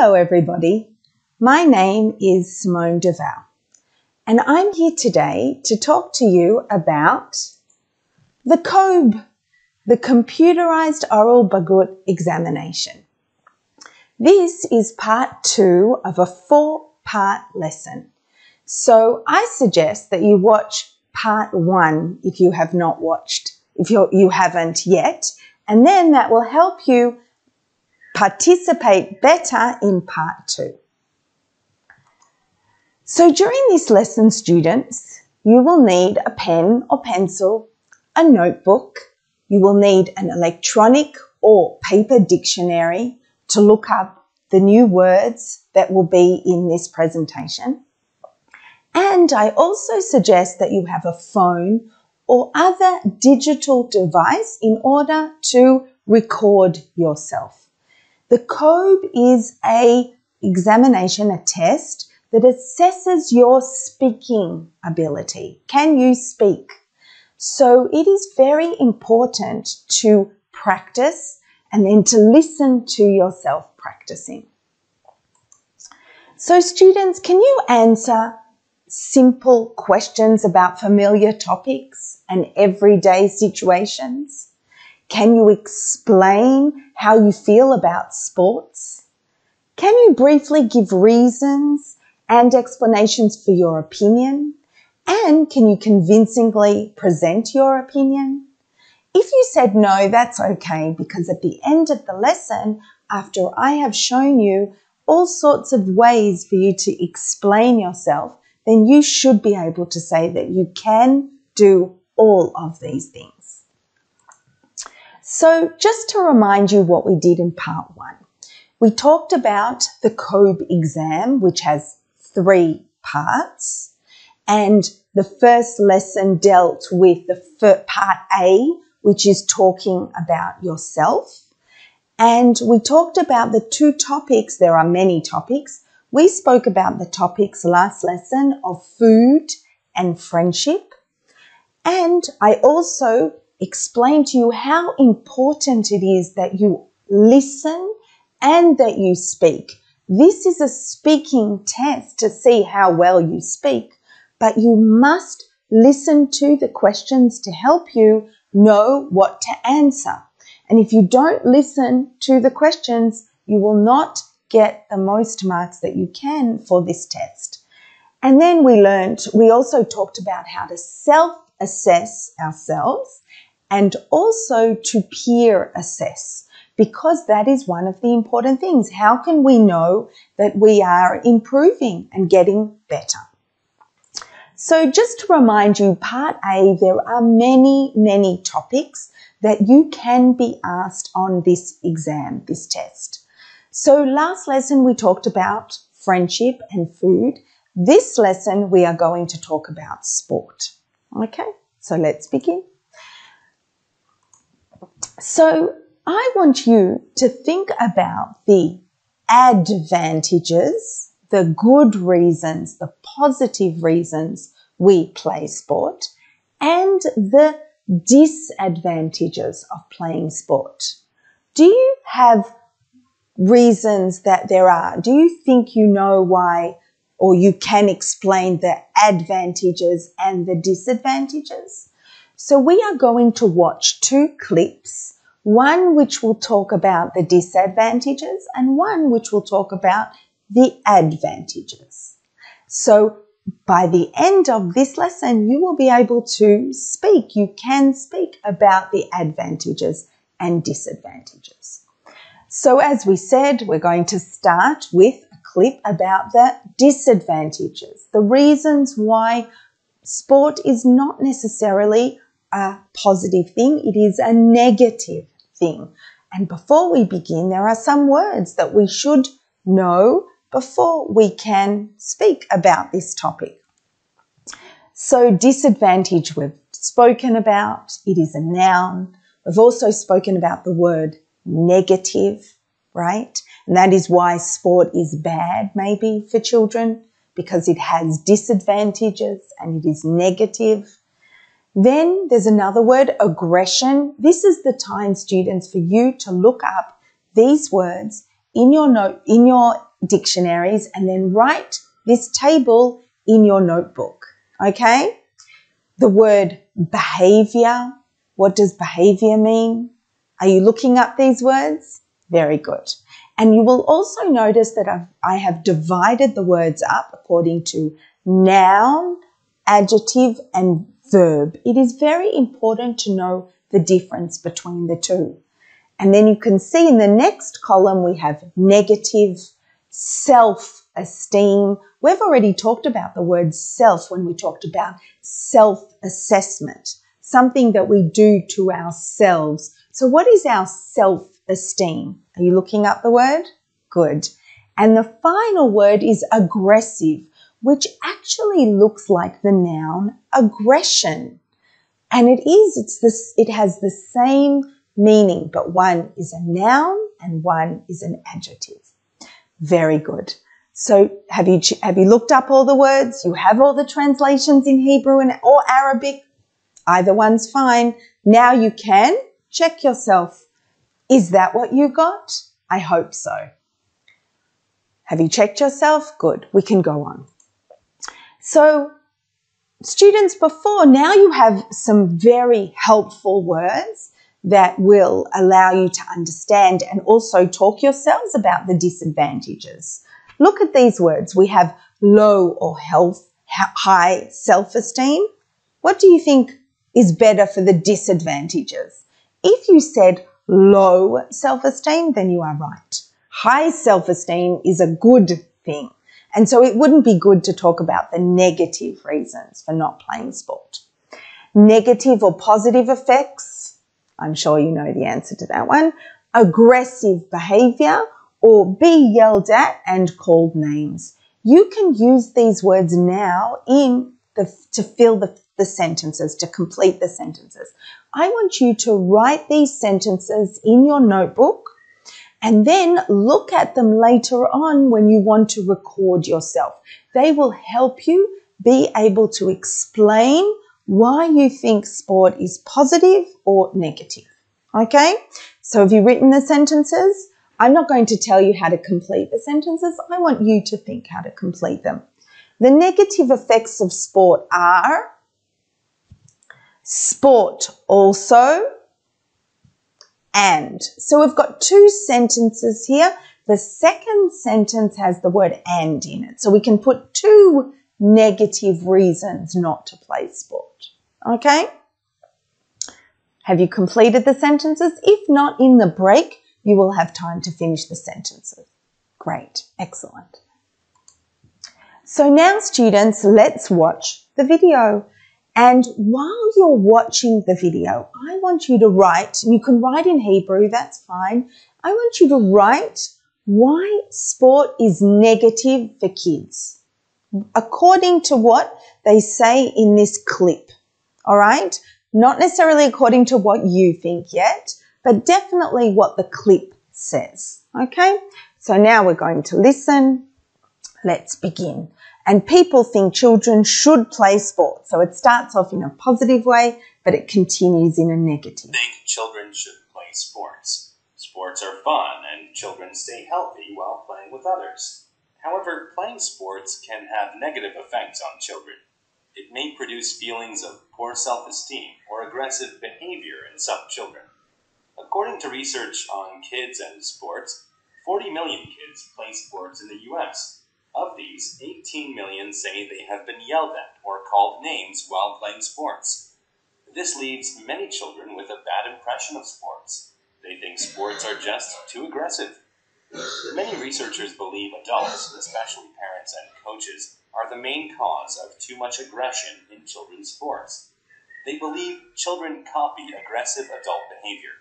Hello everybody, my name is Simone Dovell and I'm here today to talk to you about the COBE, the Computerized Oral Bagut Examination. This is part 2 of a 4-part lesson. So I suggest that you watch part 1 if you have not watched, if you haven't yet, and then that will help you participate better in part 2. So during this lesson, students, you will need a pen or pencil, a notebook, you will need an electronic or paper dictionary to look up the new words that will be in this presentation. And I also suggest that you have a phone or other digital device in order to record yourself. The COBE is an examination, a test that assesses your speaking ability. Can you speak? So it is very important to practice and then to listen to yourself practicing. So students, can you answer simple questions about familiar topics and everyday situations? Can you explain how you feel about sports? Can you briefly give reasons and explanations for your opinion? And can you convincingly present your opinion? If you said no, that's okay, because at the end of the lesson, after I have shown you all sorts of ways for you to explain yourself, then you should be able to say that you can do all of these things. So just to remind you what we did in part 1, we talked about the COBE exam, which has 3 parts, and the first lesson dealt with the part A, which is talking about yourself. And we talked about the 2 topics. There are many topics. We spoke about the topics last lesson of food and friendship. And I also explained to you how important it is that you listen and that you speak. This is a speaking test to see how well you speak, but you must listen to the questions to help you know what to answer. And if you don't listen to the questions, you will not get the most marks that you can for this test. And then we also talked about how to self-assess ourselves and also to peer assess, because that is one of the important things. How can we know that we are improving and getting better? So just to remind you, part A, there are many topics that you can be asked on this exam, this test. So last lesson we talked about friendship and food. This lesson we are going to talk about sport. Okay, so let's begin. So I want you to think about the advantages, the good reasons, the positive reasons we play sport, and the disadvantages of playing sport. Do you have reasons that there are? Do you think you know why, or you can explain the advantages and the disadvantages? So we are going to watch 2 clips, one which will talk about the disadvantages and one which will talk about the advantages. So by the end of this lesson, you will be able to speak. You can speak about the advantages and disadvantages. So as we said, we're going to start with a clip about the disadvantages, the reasons why sport is not necessarily a positive thing, it is a negative thing. And before we begin, there are some words that we should know before we can speak about this topic. So disadvantage we've spoken about, it is a noun. We've also spoken about the word negative, right? And that is why sport is bad maybe for children, because it has disadvantages and it is negative. Then there's another word, aggression. This is the time, students, for you to look up these words in your dictionaries and then write this table in your notebook, okay? The word behavior, what does behavior mean? Are you looking up these words? Very good. And you will also notice that I have divided the words up according to noun, adjective, and verb. It is very important to know the difference between the two. And then you can see in the next column we have negative, self-esteem. We've already talked about the word self when we talked about self-assessment, something that we do to ourselves. So what is our self-esteem? Are you looking up the word? Good. And the final word is aggressive, which actually looks like the noun aggression. And it has the same meaning, but one is a noun and one is an adjective. Very good. So have you looked up all the words? You have all the translations in Hebrew or Arabic? Either one's fine. Now you can check yourself. Is that what you got? I hope so. Have you checked yourself? Good. We can go on. So students, now you have some very helpful words that will allow you to understand and also talk yourselves about the disadvantages. Look at these words. We have low or high self-esteem. What do you think is better for the disadvantages? If you said low self-esteem, then you are right. High self-esteem is a good thing. And so it wouldn't be good to talk about the negative reasons for not playing sport. Negative or positive effects, I'm sure you know the answer to that one. Aggressive behavior or be yelled at and called names. You can use these words now to fill the sentences, to complete the sentences. I want you to write these sentences in your notebook and then look at them later on when you want to record yourself. They will help you be able to explain why you think sport is positive or negative. Okay? So have you written the sentences? I'm not going to tell you how to complete the sentences. I want you to think how to complete them. The negative effects of sport are sport also and. So we've got two sentences here. The second sentence has the word and in it. So we can put two negative reasons not to play sport. Okay? Have you completed the sentences? If not, in the break, you will have time to finish the sentences. Great. Excellent. So now, students, let's watch the video. And while you're watching the video, I want you to write, you can write in Hebrew, that's fine. I want you to write why sport is negative for kids, according to what they say in this clip, all right? Not necessarily according to what you think yet, but definitely what the clip says, okay? So now we're going to listen. Let's begin. And people think children should play sport. So it starts off in a positive way, but it continues in a negative. I think children should play sports. Sports are fun and children stay healthy while playing with others. However, playing sports can have negative effects on children. It may produce feelings of poor self-esteem or aggressive behavior in some children. According to research on kids and sports, 40 million kids play sports in the U.S. Of these, 18 million say they have been yelled at or called names while playing sports. This leaves many children with a bad impression of sports. They think sports are just too aggressive. Many researchers believe adults, especially parents and coaches, are the main cause of too much aggression in children's sports. They believe children copy aggressive adult behavior.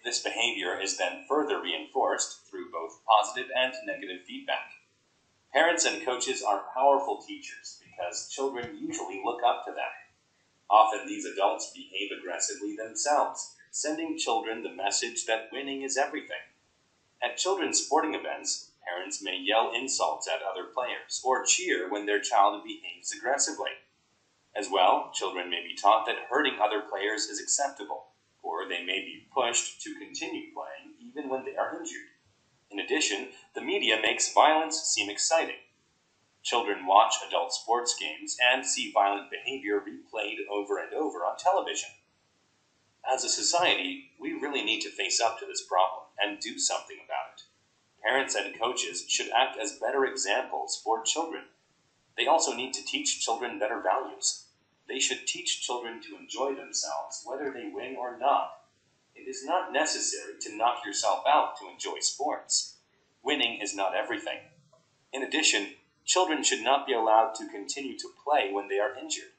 This behavior is then further reinforced through both positive and negative feedback. Parents and coaches are powerful teachers because children usually look up to them. Often these adults behave aggressively themselves, sending children the message that winning is everything. At children's sporting events, parents may yell insults at other players or cheer when their child behaves aggressively. As well, children may be taught that hurting other players is acceptable, or they may be pushed to continue playing even when they are injured. In addition, the media makes violence seem exciting. Children watch adult sports games and see violent behavior replayed over and over on television. As a society, we really need to face up to this problem and do something about it. Parents and coaches should act as better examples for children. They also need to teach children better values. They should teach children to enjoy themselves, whether they win or not. It is not necessary to knock yourself out to enjoy sports. Winning is not everything. In addition, children should not be allowed to continue to play when they are injured.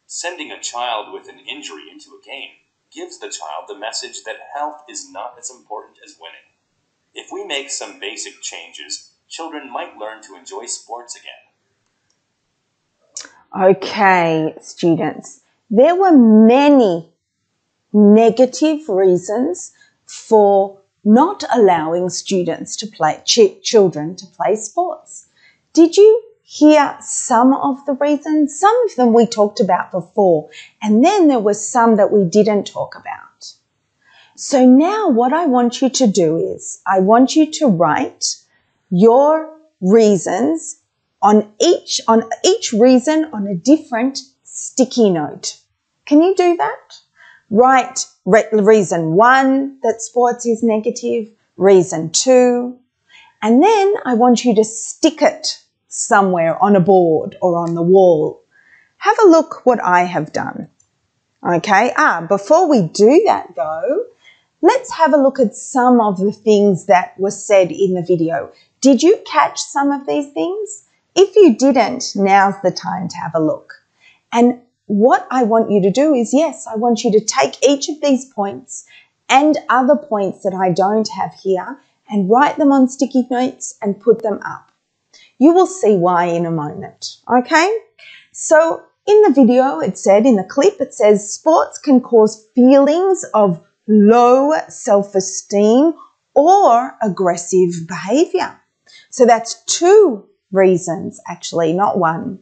Sending a child with an injury into a game gives the child the message that health is not as important as winning. If we make some basic changes, children might learn to enjoy sports again. Okay, students, there were many negative reasons for not allowing students to play, children to play sports. Did you hear some of the reasons? Some of them we talked about before, and then there were some that we didn't talk about. So now what I want you to do is I want you to write your reasons on each reason on a different sticky note. Can you do that? Write reason 1 that sports is negative, reason 2, and then I want you to stick it somewhere on a board or on the wall. Have a look what I have done. Okay, before we do that though, let's have a look at some of the things that were said in the video. Did you catch some of these things? If you didn't, now's the time to have a look. And what I want you to do is, yes, I want you to take each of these points and other points that I don't have here and write them on sticky notes and put them up. You will see why in a moment, okay? So in the video, it said, in the clip, it says sports can cause feelings of low self-esteem or aggressive behavior. So that's 2 reasons, actually, not 1.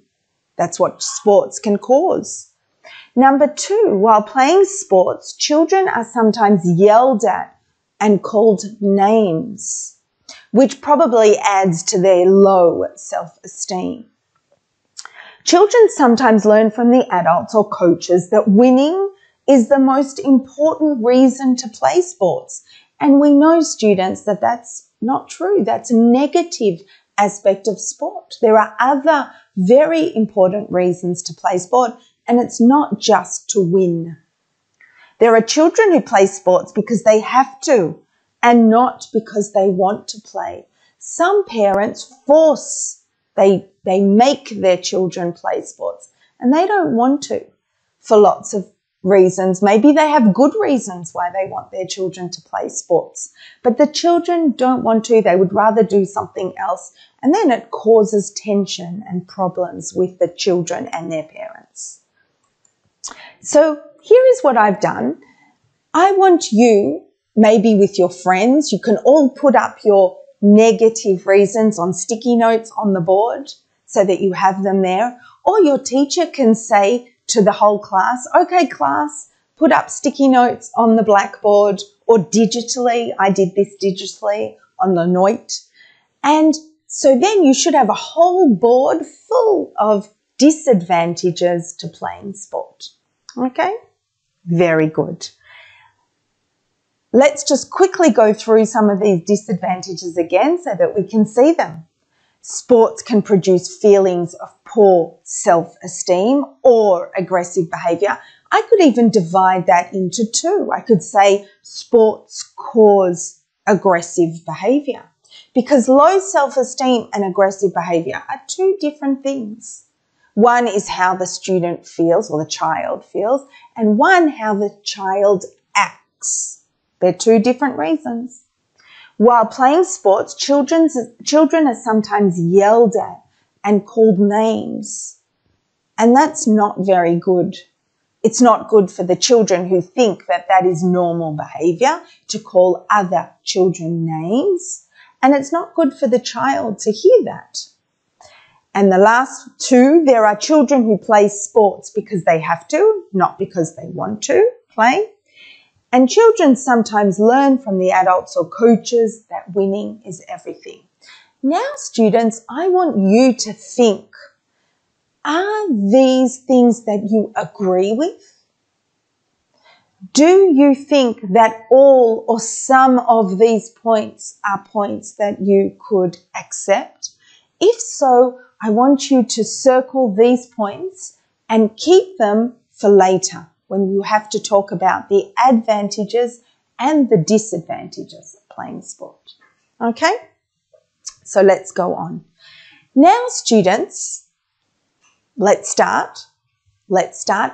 That's what sports can cause. Number 2, while playing sports, children are sometimes yelled at and called names, which probably adds to their low self-esteem. Children sometimes learn from the adults or coaches that winning is the most important reason to play sports. And we know, students, that that's not true. That's a negative aspect of sport. There are other very important reasons to play sport, and it's not just to win. There are children who play sports because they have to and not because they want to play. Some parents force, they make their children play sports and they don't want to for lots of reasons. Maybe they have good reasons why they want their children to play sports, but the children don't want to. They would rather do something else, and then it causes tension and problems with the children and their parents. So here is what I've done. I want you, maybe with your friends, you can all put up your negative reasons on sticky notes on the board so that you have them there, or your teacher can say to the whole class, okay class, put up sticky notes on the blackboard or digitally. I did this digitally on the note. And so then you should have a whole board full of disadvantages to playing sport. Okay? Very good. Let's just quickly go through some of these disadvantages again so that we can see them. Sports can produce feelings of poor self-esteem or aggressive behaviour. I could even divide that into 2. I could say sports cause aggressive behaviour, because low self-esteem and aggressive behaviour are 2 different things. One is how the student feels or the child feels, and one how the child acts. They're 2 different reasons. While playing sports, children are sometimes yelled at and called names, and that's not very good. It's not good for the children who think that that is normal behaviour, to call other children names, and it's not good for the child to hear that. And the last 2, there are children who play sports because they have to, not because they want to play. And children sometimes learn from the adults or coaches that winning is everything. Now, students, I want you to think, are these things that you agree with? Do you think that all or some of these points are points that you could accept? If so, I want you to circle these points and keep them for later when you have to talk about the advantages and the disadvantages of playing sport. Okay? So let's go on. Now, students, let's start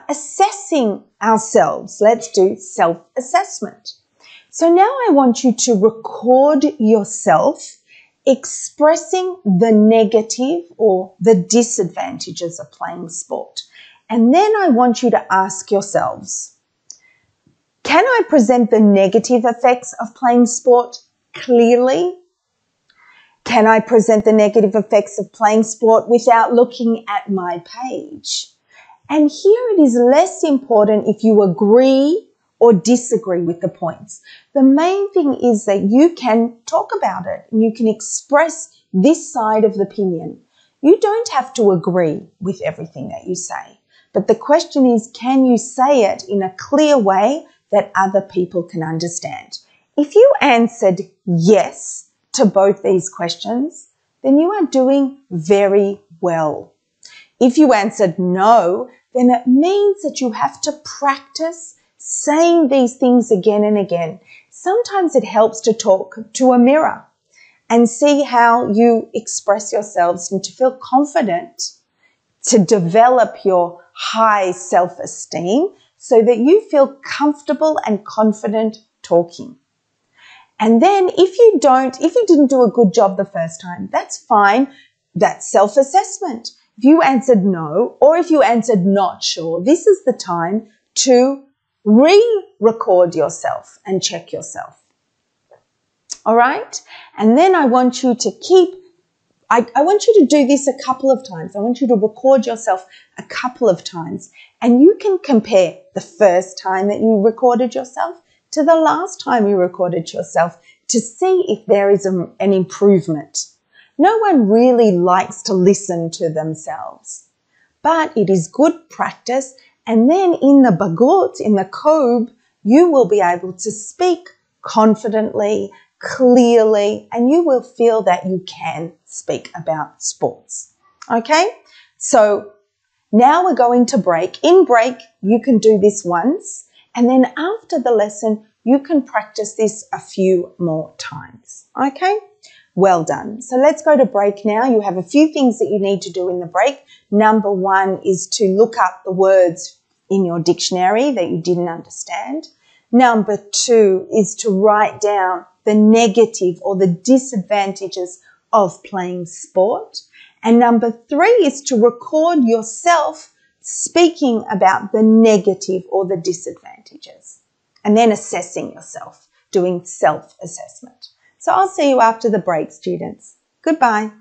assessing ourselves. Let's do self-assessment. So now I want you to record yourself expressing the negative or the disadvantages of playing sport. And then I want you to ask yourselves, can I present the negative effects of playing sport clearly? Can I present the negative effects of playing sport without looking at my page? And here it is less important if you agree or disagree with the points. The main thing is that you can talk about it and you can express this side of the opinion. You don't have to agree with everything that you say, but the question is, can you say it in a clear way that other people can understand? If you answered yes to both these questions, then you are doing very well. If you answered no, then it means that you have to practice saying these things again and again. Sometimes it helps to talk to a mirror and see how you express yourselves and to feel confident, to develop your high self-esteem so that you feel comfortable and confident talking. And then if you didn't do a good job the first time, that's fine. That's self-assessment. If you answered no, or if you answered not sure, this is the time to re-record yourself and check yourself. All right? And then I want you to I want you to do this a couple of times. I want you to record yourself a couple of times. And you can compare the first time that you recorded yourself to the last time you recorded yourself to see if there is an improvement. No one really likes to listen to themselves, but it is good practice. And then in the bagut, in the COBE, you will be able to speak confidently, clearly, and you will feel that you can speak about sports. Okay? So now we're going to break. In break, you can do this once, and then after the lesson, you can practice this a few more times. Okay? Well done. So let's go to break now. You have a few things that you need to do in the break. Number one is to look up the words in your dictionary that you didn't understand. Number two is to write down the negative or the disadvantages of playing sport. And number three is to record yourself speaking about the negative or the disadvantages. And then assessing yourself, doing self-assessment. So I'll see you after the break, students. Goodbye.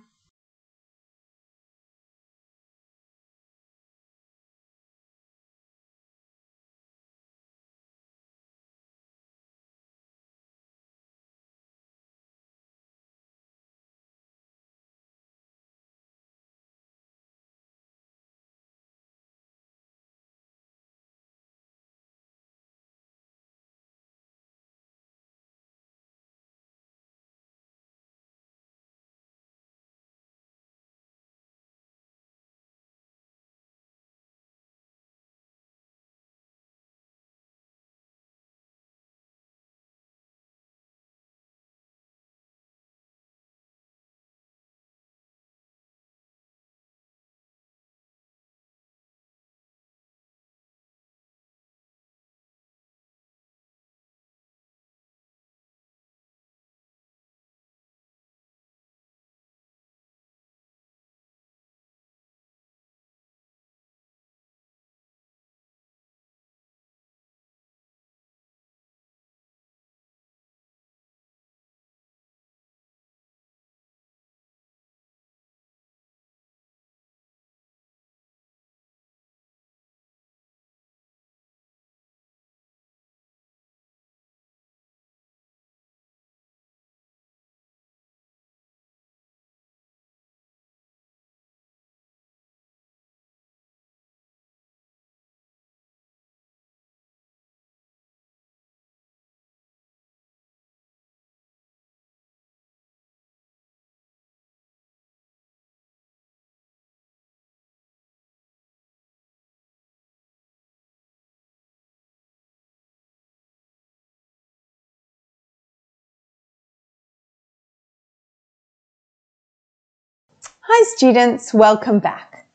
Hi students, welcome back.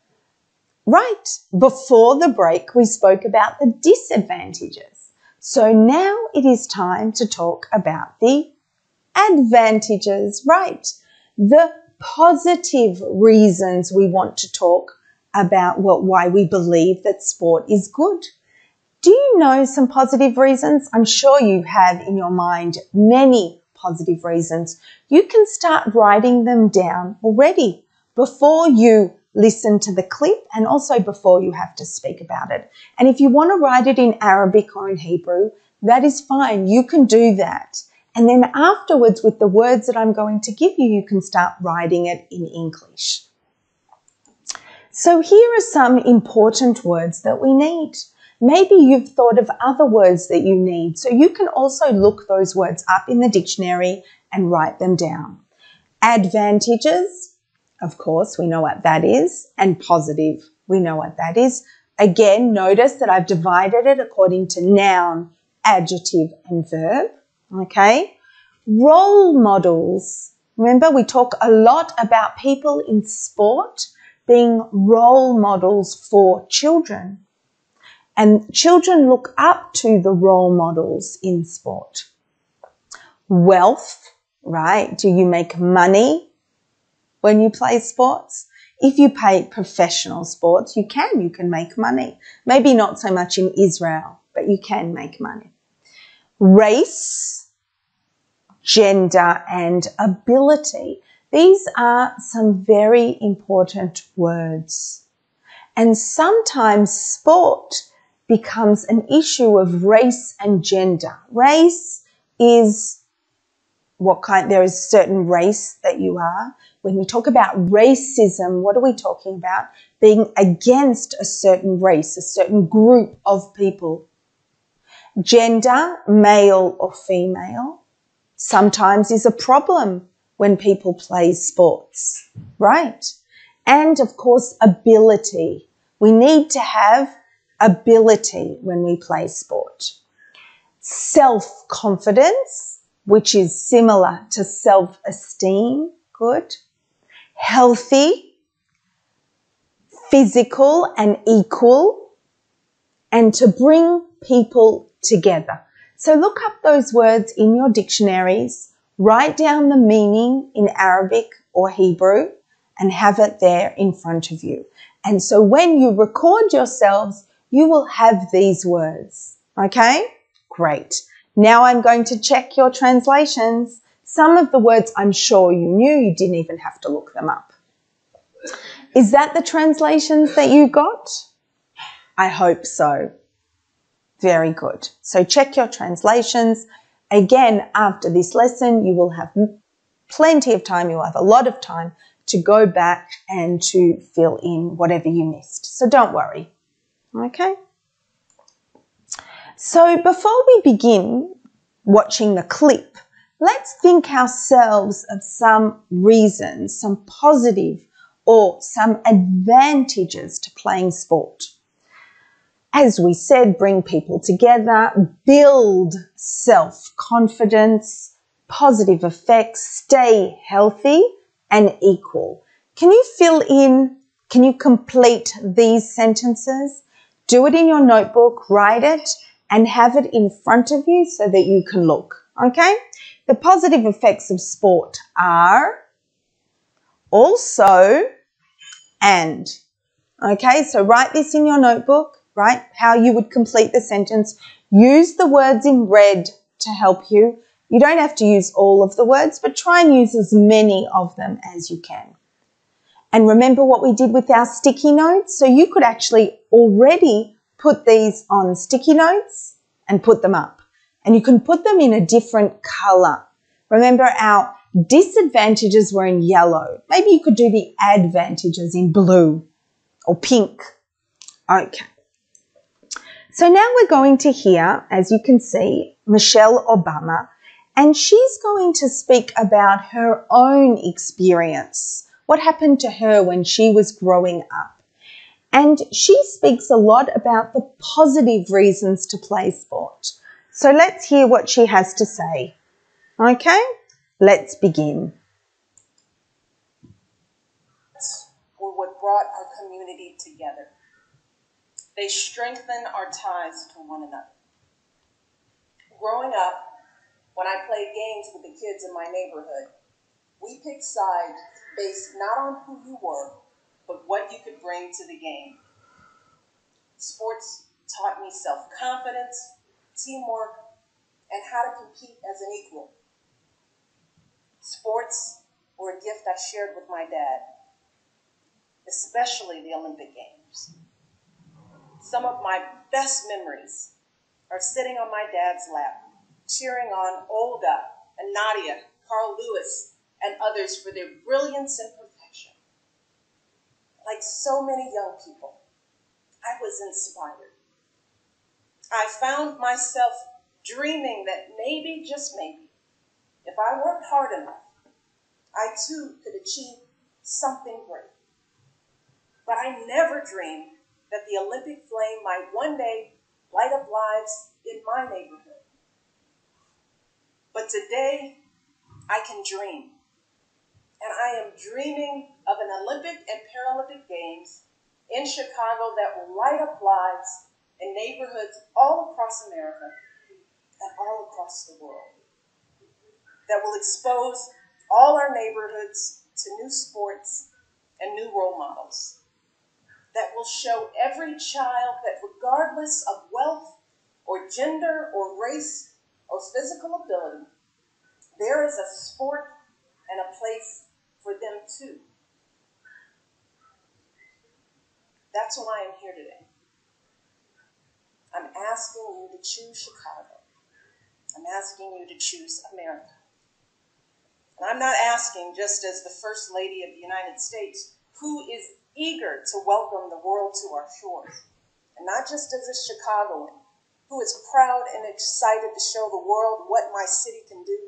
Right, before the break we spoke about the disadvantages. So now it is time to talk about the advantages, right? The positive reasons we want to talk about why we believe that sport is good. Do you know some positive reasons? I'm sure you have in your mind many positive reasons. You can start writing them down already before you listen to the clip and also before you have to speak about it. And if you want to write it in Arabic or in Hebrew, that is fine. You can do that. And then afterwards, with the words that I'm going to give you, you can start writing it in English. So here are some important words that we need. Maybe you've thought of other words that you need, so you can also look those words up in the dictionary and write them down. Advantages, of course, we know what that is, and positive, we know what that is. Again, notice that I've divided it according to noun, adjective, and verb, okay? Role models. Remember, we talk a lot about people in sport being role models for children. And children look up to the role models in sport. Wealth, right? Do you make money when you play sports? If you play professional sports, you can make money. Maybe not so much in Israel, but you can make money. Race, gender, and ability. These are some very important words. And sometimes sport becomes an issue of race and gender. Race is there is a certain race that you are. When we talk about racism, what are we talking about? Being against a certain race, a certain group of people. Gender, male or female, sometimes is a problem when people play sports, right? And of course, ability. We need to have ability when we play sport. Self-confidence, which is similar to self-esteem, good. Healthy, physical and equal, and to bring people together. So look up those words in your dictionaries, write down the meaning in Arabic or Hebrew, and have it there in front of you. And so when you record yourselves, you will have these words. Okay? Great. Now I'm going to check your translations. Some of the words I'm sure you knew, you didn't even have to look them up. Is that the translations that you got? I hope so. Very good. So check your translations. Again, after this lesson, you will have plenty of time. You'll have a lot of time to go back and to fill in whatever you missed. So don't worry. Okay? So before we begin watching the clip, let's think ourselves of some reasons, some positive or some advantages to playing sport. As we said, bring people together, build self-confidence, positive effects, stay healthy and equal. Can you fill in, can you complete these sentences? Do it in your notebook, write it, and have it in front of you so that you can look, okay? The positive effects of sport are also and. Okay, so write this in your notebook, right? How you would complete the sentence. Use the words in red to help you. You don't have to use all of the words, but try and use as many of them as you can. And remember what we did with our sticky notes? So you could actually already put these on sticky notes and put them up. And you can put them in a different colour. Remember, our disadvantages were in yellow. Maybe you could do the advantages in blue or pink. Okay. So now we're going to hear, as you can see, Michelle Obama, and she's going to speak about her own experience, what happened to her when she was growing up. And she speaks a lot about the positive reasons to play sport. So let's hear what she has to say. Okay, let's begin. brought our community together. They strengthen our ties to one another. Growing up, when I played games with the kids in my neighborhood, we picked sides based not on who you were, but what you could bring to the game. Sports taught me self-confidence, teamwork, and how to compete as an equal. Sports were a gift I shared with my dad, especially the Olympic Games. Some of my best memories are sitting on my dad's lap, cheering on Olga and Nadia, Carl Lewis, and others for their brilliance and perfection. Like so many young people, I was inspired. I found myself dreaming that maybe, just maybe, if I worked hard enough, I too could achieve something great. But I never dreamed that the Olympic flame might one day light up lives in my neighborhood. But today, I can dream. And I am dreaming of an Olympic and Paralympic Games in Chicago that will light up lives in neighborhoods all across America and all across the world. That will expose all our neighborhoods to new sports and new role models. That will show every child that regardless of wealth or gender or race or physical ability, there is a sport and a place for them too. That's why I'm here today. I'm asking you to choose Chicago. I'm asking you to choose America. And I'm not asking just as the First Lady of the United States, who is eager to welcome the world to our shores, and not just as a Chicagoan, who is proud and excited to show the world what my city can do,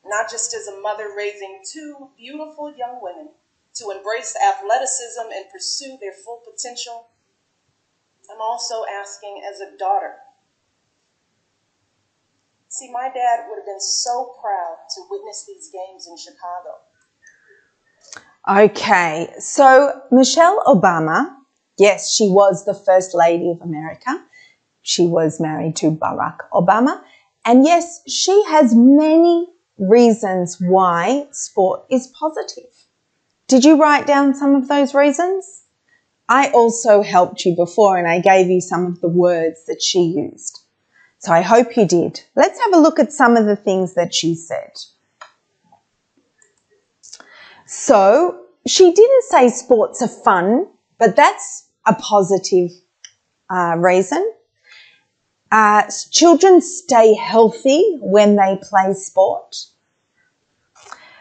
not just as a mother raising two beautiful young women to embrace athleticism and pursue their full potential. I'm also asking as a daughter. See, my dad would have been so proud to witness these games in Chicago. Okay, so Michelle Obama, yes, she was the First Lady of America. She was married to Barack Obama. And yes, she has many reasons why sport is positive. Did you write down some of those reasons? I also helped you before and I gave you some of the words that she used. So I hope you did. Let's have a look at some of the things that she said. So she didn't say sports are fun, but that's a positive reason. Children stay healthy when they play sport.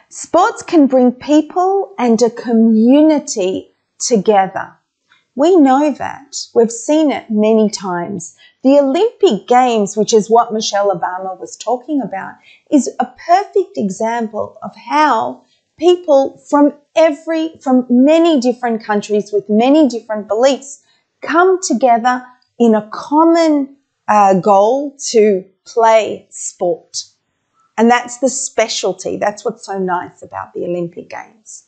Sports can bring people and a community together. We know that. We've seen it many times. The Olympic Games, which is what Michelle Obama was talking about, is a perfect example of how people from many different countries with many different beliefs come together in a common goal to play sport. And that's the specialty. That's what's so nice about the Olympic Games.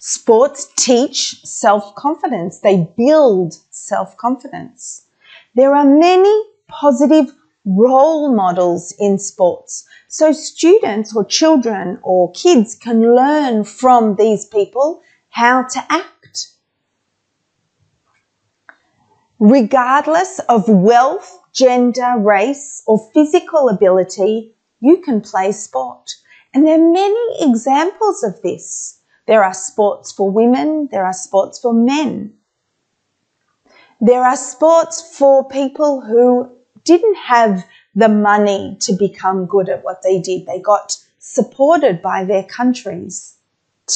Sports teach self-confidence. They build self-confidence. There are many positive role models in sports. So students or children or kids can learn from these people how to act. Regardless of wealth, gender, race, or physical ability, you can play sport. And there are many examples of this. There are sports for women. There are sports for men. There are sports for people who didn't have the money to become good at what they did. They got supported by their countries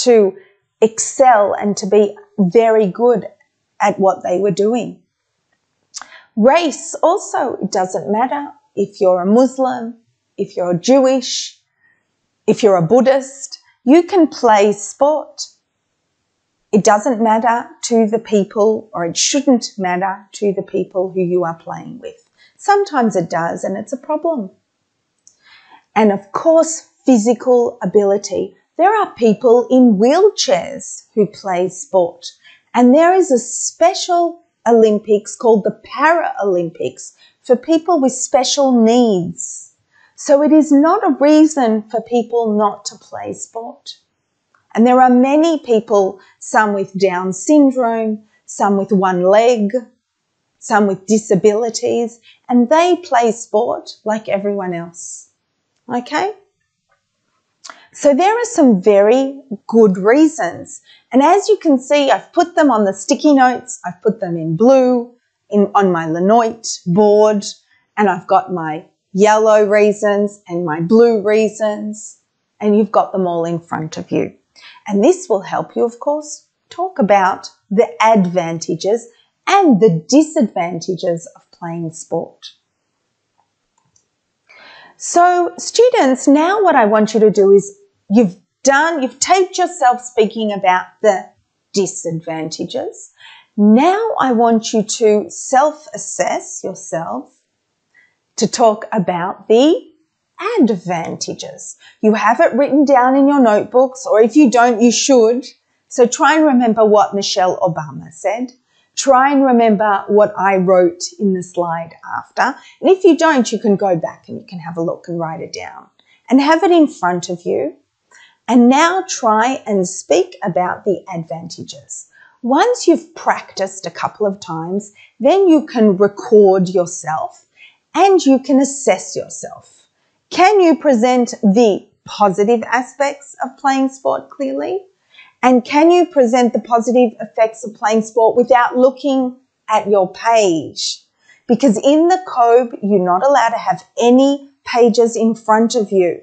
to excel and to be very good at what they were doing. Race also, it doesn't matter if you're a Muslim, if you're Jewish, if you're a Buddhist, you can play sport. It doesn't matter to the people, or it shouldn't matter to the people who you are playing with. Sometimes it does, and it's a problem. And of course, physical ability. There are people in wheelchairs who play sport, And there is a special Olympics called the Paralympics for people with special needs. So it is not a reason for people not to play sport. And there are many people, some with Down syndrome, some with one leg, some with disabilities, and they play sport like everyone else. Okay? So there are some very good reasons. And as you can see, I've put them on the sticky notes. I've put them in blue on my linotte board, and I've got my yellow reasons and my blue reasons, and you've got them all in front of you. And this will help you, of course, talk about the advantages and the disadvantages of playing sport. So students, now what I want you to do is you've taped yourself speaking about the disadvantages. Now I want you to self-assess yourself to talk about the advantages. You have it written down in your notebooks, or if you don't, you should. So try and remember what Michelle Obama said. Try and remember what I wrote in the slide after. And if you don't, you can go back and you can have a look and write it down and have it in front of you. And now try and speak about the advantages. Once you've practiced a couple of times, then you can record yourself and you can assess yourself. Can you present the positive aspects of playing sport clearly? And can you present the positive effects of playing sport without looking at your page? Because in the COBE, you're not allowed to have any pages in front of you.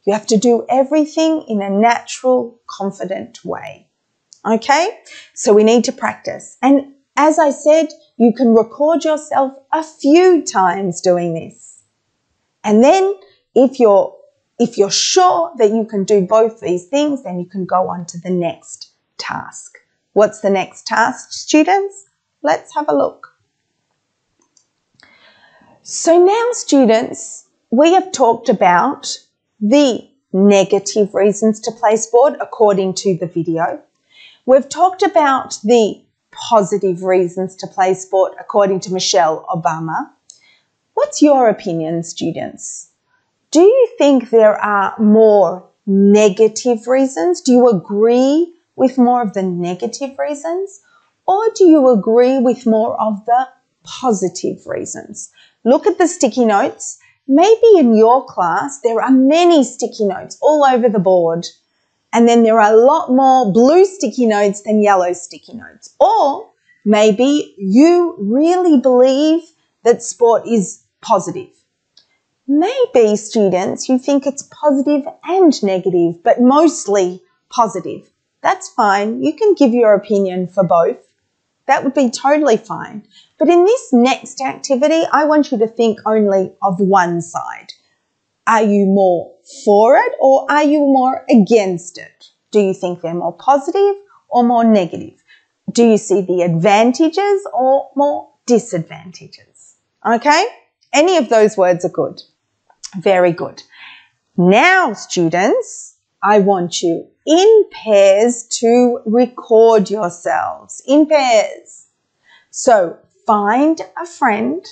You have to do everything in a natural, confident way. Okay? So we need to practice. And as I said, you can record yourself a few times doing this. And then if you're sure that you can do both these things, then you can go on to the next task. What's the next task, students? Let's have a look. So now, students, we have talked about the negative reasons to play sport according to the video. We've talked about the positive reasons to play sport according to Michelle Obama. What's your opinion, students? Do you think there are more negative reasons? Do you agree with more of the negative reasons? Or do you agree with more of the positive reasons? Look at the sticky notes. Maybe in your class there are many sticky notes all over the board, and then there are a lot more blue sticky notes than yellow sticky notes. Or maybe you really believe that sport is positive. Maybe, students, you think it's positive and negative, but mostly positive. That's fine. You can give your opinion for both. That would be totally fine. But in this next activity, I want you to think only of one side. Are you more for it or are you more against it? Do you think they're more positive or more negative? Do you see the advantages or more disadvantages? Okay? Any of those words are good. Very good. Now, students, I want you in pairs to record yourselves. In pairs. So find a friend,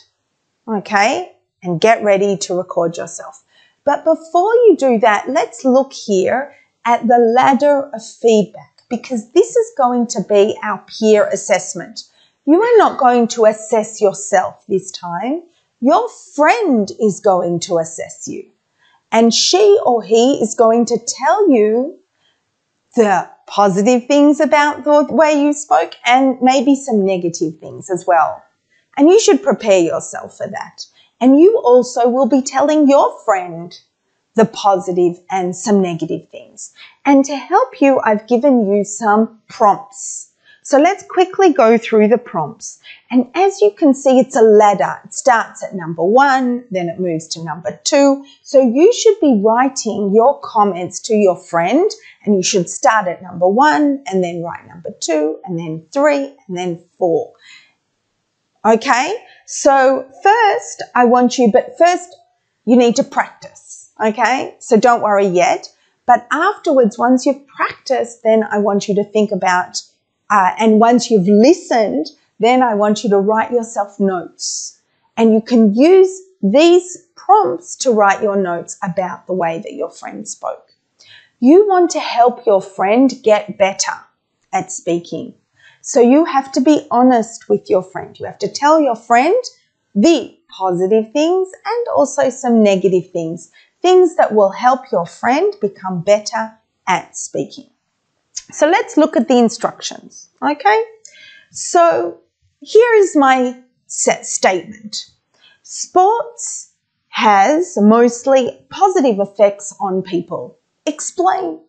okay, and get ready to record yourself. But before you do that, let's look here at the ladder of feedback, because this is going to be our peer assessment. You are not going to assess yourself this time. Your friend is going to assess you, and she or he is going to tell you the positive things about the way you spoke and maybe some negative things as well. And you should prepare yourself for that. And you also will be telling your friend the positive and some negative things. And to help you, I've given you some prompts. So let's quickly go through the prompts. And as you can see, it's a ladder. It starts at number 1, then it moves to number 2. So you should be writing your comments to your friend, and you should start at number 1 and then write number 2 and then 3 and then 4. Okay, so first you need to practice. Okay, so don't worry yet. But afterwards, once you've practiced, then I want you to think about And once you've listened, then I want you to write yourself notes. And you can use these prompts to write your notes about the way that your friend spoke. You want to help your friend get better at speaking. So you have to be honest with your friend. You have to tell your friend the positive things and also some negative things, things that will help your friend become better at speaking. So let's look at the instructions, okay? So here is my statement. Sports has mostly positive effects on people. Explain.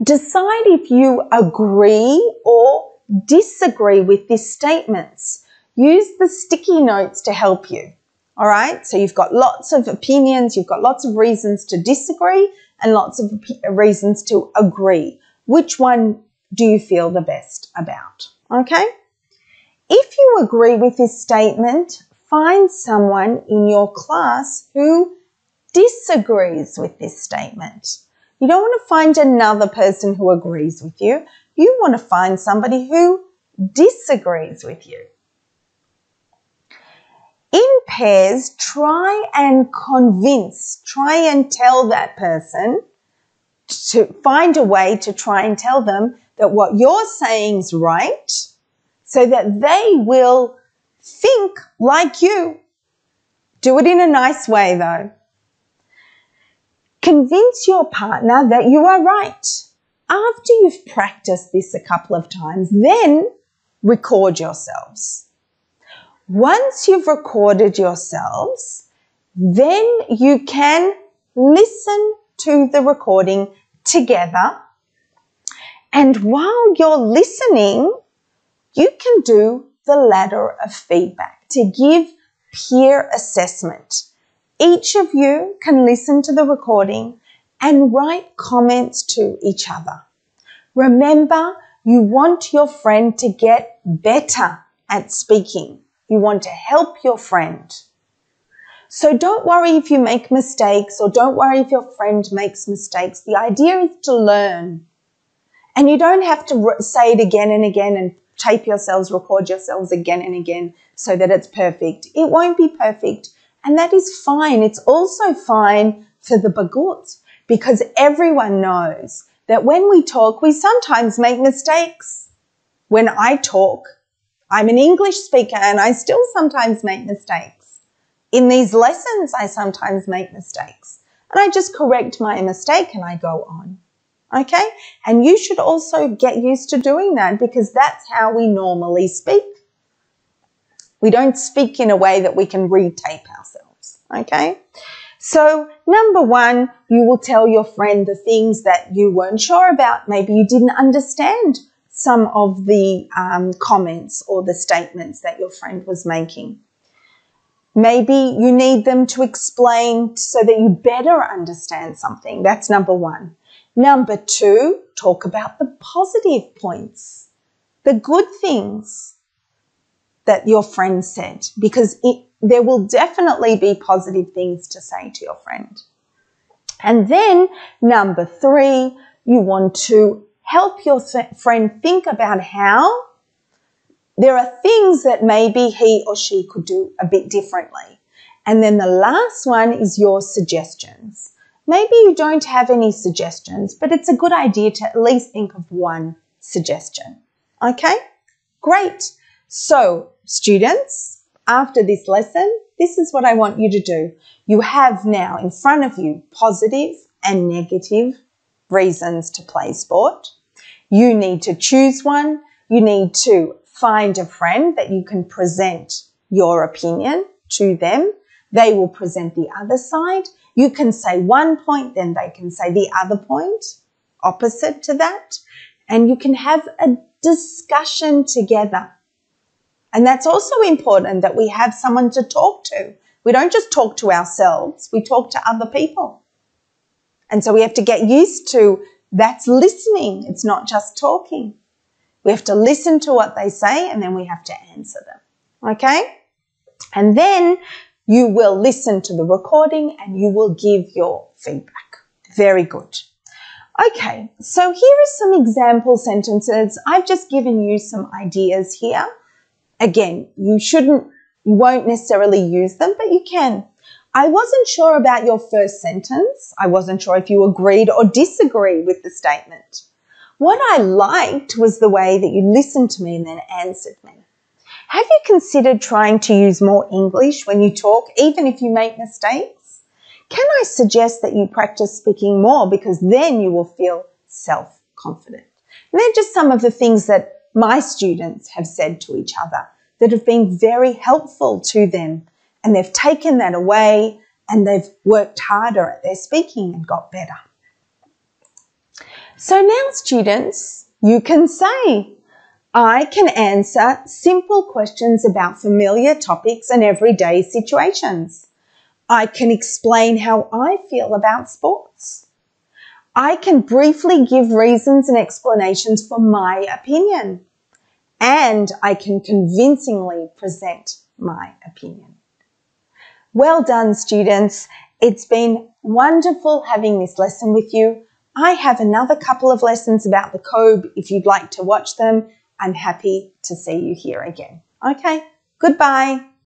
Decide if you agree or disagree with these statements. Use the sticky notes to help you, all right? So you've got lots of opinions, you've got lots of reasons to disagree and lots of reasons to agree. Which one do you feel the best about, okay? If you agree with this statement, find someone in your class who disagrees with this statement. You don't want to find another person who agrees with you. You want to find somebody who disagrees with you. In pairs, try and convince, try and tell that person, to find a way to try and tell them that what you're saying is right so that they will think like you. Do it in a nice way though. Convince your partner that you are right. After you've practiced this a couple of times, then record yourselves. Once you've recorded yourselves, then you can listen to the recording together. And while you're listening, you can do the ladder of feedback to give peer assessment. Each of you can listen to the recording and write comments to each other. Remember, you want your friend to get better at speaking. You want to help your friend. So don't worry if you make mistakes or don't worry if your friend makes mistakes. The idea is to learn. And you don't have to say it again and again and tape yourselves, record yourselves again and again so that it's perfect. It won't be perfect. And that is fine. It's also fine for the bagut because everyone knows that when we talk, we sometimes make mistakes. When I talk, I'm an English speaker and I still sometimes make mistakes. In these lessons, I sometimes make mistakes. And I just correct my mistake and I go on. Okay? And you should also get used to doing that because that's how we normally speak. We don't speak in a way that we can retape ourselves. Okay? So, number one, you will tell your friend the things that you weren't sure about. Maybe you didn't understand some of the comments or the statements that your friend was making. Maybe you need them to explain so that you better understand something. That's number one. Number two, talk about the positive points, the good things that your friend said, because there will definitely be positive things to say to your friend. And then number three, you want to help your friend think about how there are things that maybe he or she could do a bit differently. And then the last one is your suggestions. Maybe you don't have any suggestions, but it's a good idea to at least think of one suggestion. Okay? Great. So, students, after this lesson, this is what I want you to do. You have now in front of you positive and negative reasons to play sport. You need to choose one. You need to find a friend that you can present your opinion to them. They will present the other side. You can say one point, then they can say the other point, opposite to that. And you can have a discussion together. And that's also important that we have someone to talk to. We don't just talk to ourselves, we talk to other people. And so we have to get used to that's listening. It's not just talking. We have to listen to what they say and then we have to answer them. Okay? And then you will listen to the recording and you will give your feedback. Very good. Okay, so here are some example sentences. I've just given you some ideas here. Again, you won't necessarily use them, but you can. I wasn't sure about your first sentence. I wasn't sure if you agreed or disagreed with the statement. What I liked was the way that you listened to me and then answered me. Have you considered trying to use more English when you talk, even if you make mistakes? Can I suggest that you practice speaking more, because then you will feel self-confident? And they're just some of the things that my students have said to each other that have been very helpful to them, and they've taken that away and they've worked harder at their speaking and got better. So now, students, you can say, I can answer simple questions about familiar topics and everyday situations. I can explain how I feel about sports. I can briefly give reasons and explanations for my opinion. And I can convincingly present my opinion. Well done, students. It's been wonderful having this lesson with you. I have another couple of lessons about the COBE. If you'd like to watch them, I'm happy to see you here again. Okay, goodbye.